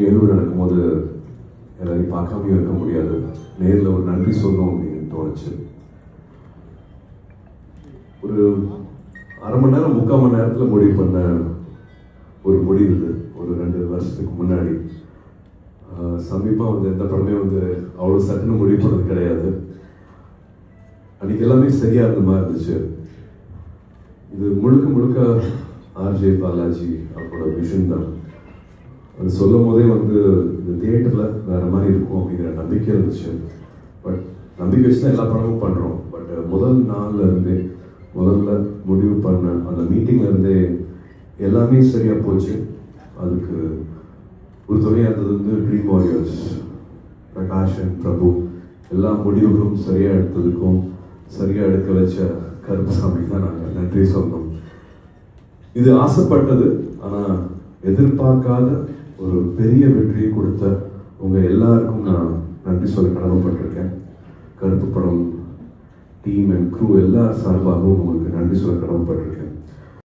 நிகழ்வு நடக்கும்போது எல்லாரையும் பார்க்காமையும் இருக்க முடியாது. நேரில் ஒரு நன்றி சொல்லணும் அப்படின்னு தோணுச்சு. ஒரு அரை மணி நேரம் 3/4 மணி நேரத்தில் முடிவு பண்ண ஒரு முடிவு இது. ஒரு 2 வருஷத்துக்கு முன்னாடி சமீபமாக வந்து எந்த படமே வந்து அவ்வளோ சட்டுன்னு முடிவு பண்ணது கிடையாது. அன்றைக்கி எல்லாமே சரியாக இருந்த மாதிரி இருந்துச்சு. இது முழுக்க முழுக்க ஆர்ஜே பாலாஜி அவரோட விஷன் தான். அது சொல்லும் போதே வந்து இந்த தியேட்டரில் வேறு மாதிரி இருக்கும் அப்படிங்கிற நம்பிக்கை இருந்துச்சு. பட் நம்பிக்கை வச்சு தான் எல்லா படமும் பண்ணுறோம். பட் முதல் நாளில் இருந்தே முதல்ல முடிவு பண்ண அந்த மீட்டிங்லேருந்தே எல்லாமே சரியாக போச்சு. அதுக்கு ஒரு துணையாக இருந்தது வந்து ட்ரீம் வாரியர்ஸ், பிரகாஷ் அண்ட் பிரபு. எல்லா முடிவுகளும் சரியாக எடுத்ததுக்கும் சரியாக எடுக்க வச்ச கருப்பசாமி தான் நாங்கள் நன்றி சொல்லணும். இது ஆசைப்பட்டது, ஆனால் எதிர்பார்க்காத ஒரு பெரிய வெற்றியை கொடுத்த உங்கள் எல்லாருக்கும் நான் நன்றி சொல்ல கடமைப்பட்டிருக்கேன். கருப்பு படம் டீம் அண்ட் க்ரூ எல்லா சார்பாகவும் உங்களுக்கு நன்றி சொல்ல கடமைப்பட்டிருக்கேன்.